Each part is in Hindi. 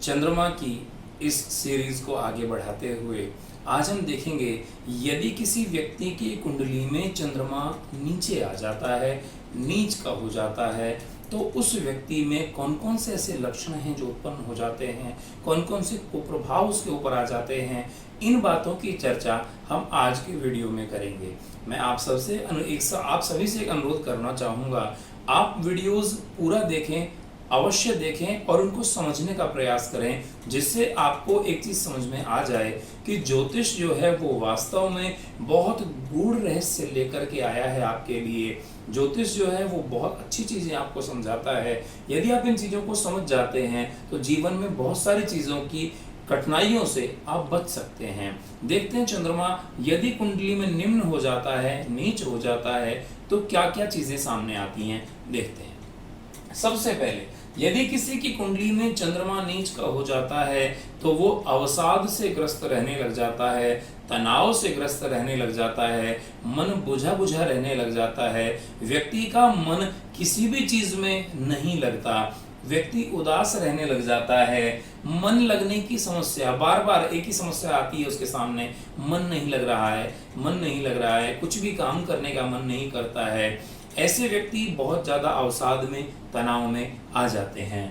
चंद्रमा की इस सीरीज को आगे बढ़ाते हुए आज हम देखेंगे यदि किसी व्यक्ति की कुंडली में चंद्रमा नीचे आ जाता है, नीच का हो जाता है, तो उस व्यक्ति में कौन कौन से ऐसे लक्षण हैं जो उत्पन्न हो जाते हैं, कौन कौन से कुप्रभाव उसके ऊपर आ जाते हैं। इन बातों की चर्चा हम आज के वीडियो में करेंगे। मैं आप सभी से एक अनुरोध करना चाहूँगा, आप वीडियोस पूरा देखें, अवश्य देखें और उनको समझने का प्रयास करें, जिससे आपको एक चीज समझ में आ जाए कि ज्योतिष जो है वो वास्तव में बहुत गूढ़ रहस्य लेकर के आया है आपके लिए। ज्योतिष जो है वो बहुत अच्छी चीजें आपको समझाता है। यदि आप इन चीजों को समझ जाते हैं तो जीवन में बहुत सारी चीजों की कठिनाइयों से आप बच सकते हैं। देखते हैं चंद्रमा यदि कुंडली में निम्न हो जाता है, नीच हो जाता है, तो क्या क्या चीजें सामने आती हैं, देखते हैं। सबसे पहले यदि किसी की कुंडली में चंद्रमा नीच का हो जाता है तो वो अवसाद से ग्रस्त रहने लग जाता है, तनाव से ग्रस्त रहने लग जाता है, मन बुझा बुझा रहने लग जाता है, व्यक्ति का मन किसी भी चीज में नहीं लगता, व्यक्ति उदास रहने लग जाता है, मन लगने की समस्या, बार बार एक ही समस्या आती है उसके सामने, मन नहीं लग रहा है, मन नहीं लग रहा है, कुछ भी काम करने का मन नहीं करता है। ऐसे व्यक्ति बहुत ज्यादा अवसाद में, तनाव में आ जाते हैं।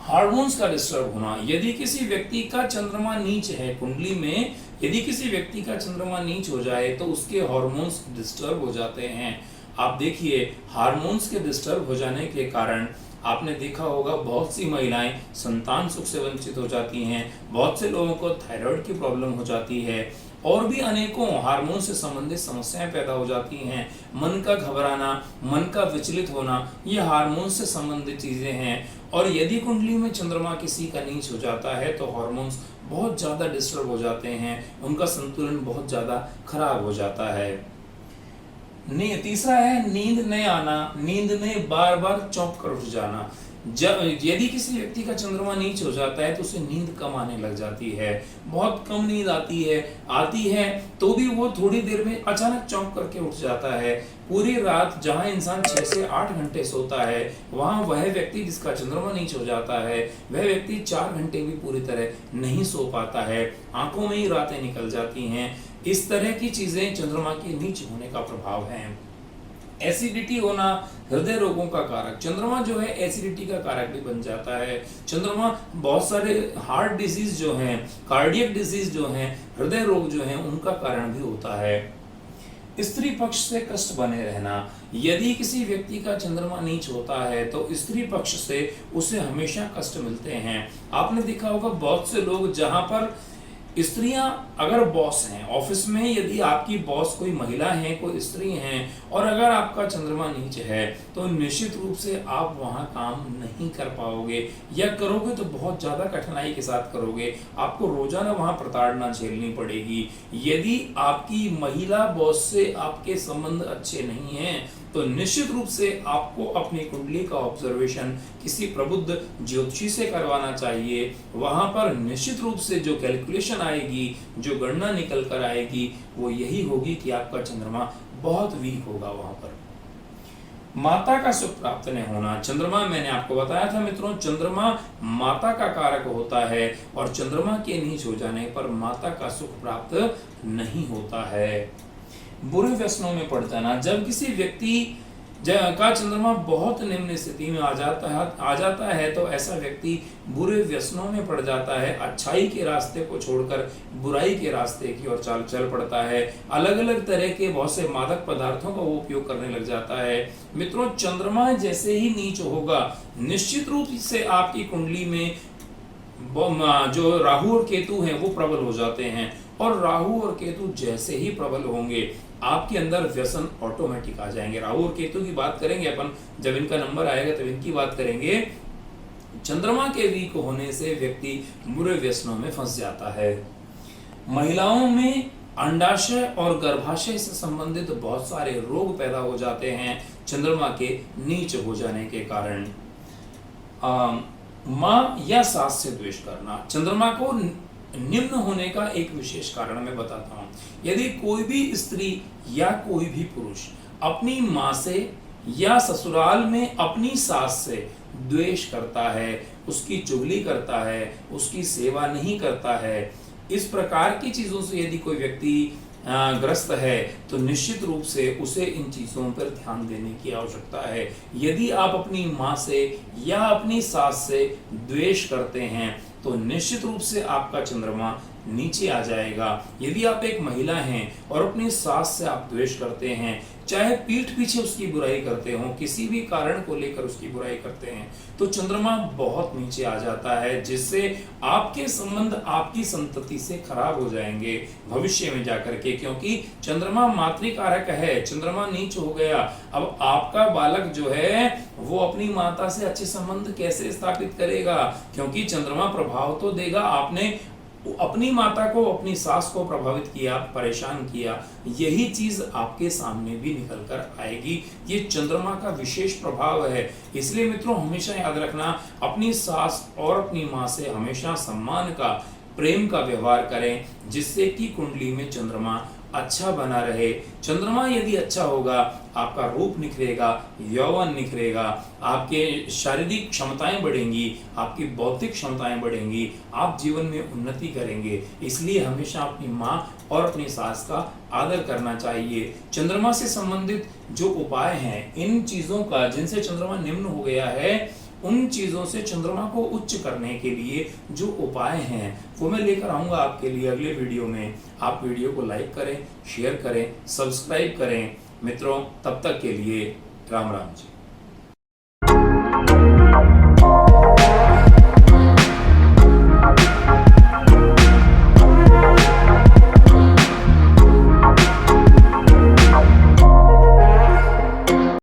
हार्मोन्स का डिस्टर्ब होना, यदि किसी व्यक्ति का चंद्रमा नीच है कुंडली में, यदि किसी व्यक्ति का चंद्रमा नीच हो जाए तो उसके हार्मोन्स डिस्टर्ब हो जाते हैं। आप देखिए, हार्मोन्स के डिस्टर्ब हो जाने के कारण आपने देखा होगा बहुत सी महिलाएं संतान सुख से वंचित हो जाती हैं, बहुत से लोगों को थायराइड की प्रॉब्लम हो जाती है, और भी अनेकों हार्मोन से संबंधित समस्याएं पैदा हो जाती हैं। मन का घबराना, मन का विचलित होना, ये हार्मोन से संबंधित चीजें हैं। और यदि कुंडली में चंद्रमा किसी का नीच हो जाता है तो हार्मोन्स बहुत ज्यादा डिस्टर्ब हो जाते हैं, उनका संतुलन बहुत ज्यादा खराब हो जाता है। तीसरा है नींद न आना, नींद में बार बार चौंक कर उठ जाना। जब यदि किसी व्यक्ति का चंद्रमा नीच हो जाता है तो उसे नींद कम आने लग जाती है, बहुत कम नींद आती है तो भी वो थोड़ी देर में अचानक चौंक करके उठ जाता है। पूरी रात जहां इंसान 6 से 8 घंटे सोता है, वहां वह व्यक्ति जिसका चंद्रमा नीच हो जाता है वह व्यक्ति 4 घंटे भी पूरी तरह नहीं सो पाता है, आंखों में ही रातें निकल जाती हैं। इस तरह की चीजें चंद्रमा के नीच होने का प्रभाव है। एसिडिटी होना, हृदय रोगों का कारक, चंद्रमा जो है एसिडिटी का कारक भी बन जाता है। चंद्रमा बहुत सारे हार्ट डिजीज जो हैं, कार्डियक डिजीज जो हैं, हृदय रोग जो हैं, उनका कारण भी होता है। स्त्री पक्ष से कष्ट बने रहना, यदि किसी व्यक्ति का चंद्रमा नीच होता है तो स्त्री पक्ष से उसे हमेशा कष्ट मिलते हैं। आपने देखा होगा बहुत से लोग, जहां पर स्त्रियां अगर बॉस हैं ऑफिस में, यदि आपकी बॉस कोई महिला है, कोई स्त्री हैं, और अगर आपका चंद्रमा नीच है तो निश्चित रूप से आप वहां काम नहीं कर पाओगे, या करोगे तो बहुत ज्यादा कठिनाई के साथ करोगे। आपको रोजाना वहां प्रताड़ना झेलनी पड़ेगी। यदि आपकी महिला बॉस से आपके संबंध अच्छे नहीं हैं तो निश्चित रूप से आपको अपनी कुंडली का ऑब्जर्वेशन किसी प्रबुद्ध ज्योतिषी से करवाना चाहिए। वहां पर निश्चित रूप से जो कैलकुलेशन आएगी, जो गणना निकल कर आएगी, वो यही होगी कि आपका चंद्रमा बहुत वीक होगा। वहां पर माता का सुख प्राप्त नहीं होना, चंद्रमा, मैंने आपको बताया था मित्रों, चंद्रमा माता का कारक होता है और चंद्रमा के नीच हो जाने पर माता का सुख प्राप्त नहीं होता है। बुरे व्यसनों में पड़ जाना, जब किसी व्यक्ति का चंद्रमा बहुत निम्न स्थिति में आ जाता है तो ऐसा व्यक्ति बुरे व्यसनों में पड़ जाता है, अच्छाई के रास्ते को छोड़कर बुराई के रास्ते की ओर चल पड़ता है। अलग अलग तरह के बहुत से मादक पदार्थों का वो उपयोग करने लग जाता है। मित्रों, चंद्रमा जैसे ही नीच होगा, निश्चित रूप से आपकी कुंडली में जो राहु और केतु हैं वो प्रबल हो जाते हैं, और राहु और केतु जैसे ही प्रबल होंगे आपके अंदर व्यसन ऑटोमेटिक आ जाएंगे। राहु और केतु की बात करेंगे अपन, जब इनका नंबर आएगा तब इनकी बात करेंगे। चंद्रमा के वीक होने से व्यक्ति बुरे व्यसनों में फंस जाता है। महिलाओं में अंडाशय और गर्भाशय से संबंधित बहुत सारे रोग पैदा हो जाते हैं चंद्रमा के नीच हो जाने के कारण। माँ या सास से द्वेष करना, चंद्रमा को निम्न होने का एक विशेष कारण मैं बताता हूं। यदि कोई भी स्त्री या कोई भी पुरुष अपनी माँ से या ससुराल में अपनी सास से द्वेष करता है, उसकी चुगली करता है, उसकी सेवा नहीं करता है, इस प्रकार की चीजों से यदि कोई व्यक्ति ग्रस्त है तो निश्चित रूप से उसे इन चीजों पर ध्यान देने की आवश्यकता है। यदि आप अपनी माँ से या अपनी सास से द्वेष करते हैं तो निश्चित रूप से आपका चंद्रमा नीचे आ जाएगा। यदि आप एक महिला हैं और अपनी सास से आप द्वेष करते हैं, चाहे पीठ पीछे उसकी बुराई करते हो, किसी भी कारण को लेकर उसकी बुराई करते हैं, तो चंद्रमा बहुत नीचे आ जाता है, जिससे आपके संबंध आपकी संतति से खराब हो जाएंगे भविष्य में जाकर के, क्योंकि चंद्रमा मातृकारक है। चंद्रमा नीच हो गया, अब आपका बालक जो है वो अपनी माता से अच्छे संबंध कैसे स्थापित करेगा, क्योंकि चंद्रमा प्रभाव तो देगा। आपने अपनी माता को, अपनी सास को प्रभावित किया, परेशान किया, यही चीज आपके सामने भी निकल कर आएगी। ये चंद्रमा का विशेष प्रभाव है। इसलिए मित्रों हमेशा याद रखना, अपनी सास और अपनी माँ से हमेशा सम्मान का, प्रेम का व्यवहार करें, जिससे कि कुंडली में चंद्रमा अच्छा बना रहे। चंद्रमा यदि अच्छा होगा, आपका रूप निखरेगा, यौवन निखरेगा, आपके शारीरिक क्षमताएं बढ़ेंगी, आपकी बौद्धिक क्षमताएं बढ़ेंगी, आप जीवन में उन्नति करेंगे। इसलिए हमेशा अपनी माँ और अपनी सास का आदर करना चाहिए। चंद्रमा से संबंधित जो उपाय हैं, इन चीजों का, जिनसे चंद्रमा निम्न हो गया है, उन चीजों से चंद्रमा को उच्च करने के लिए जो उपाय हैं वो मैं लेकर आऊंगा आपके लिए अगले वीडियो में। आप वीडियो को लाइक करें, शेयर करें, सब्सक्राइब करें। मित्रों तब तक के लिए राम राम जी।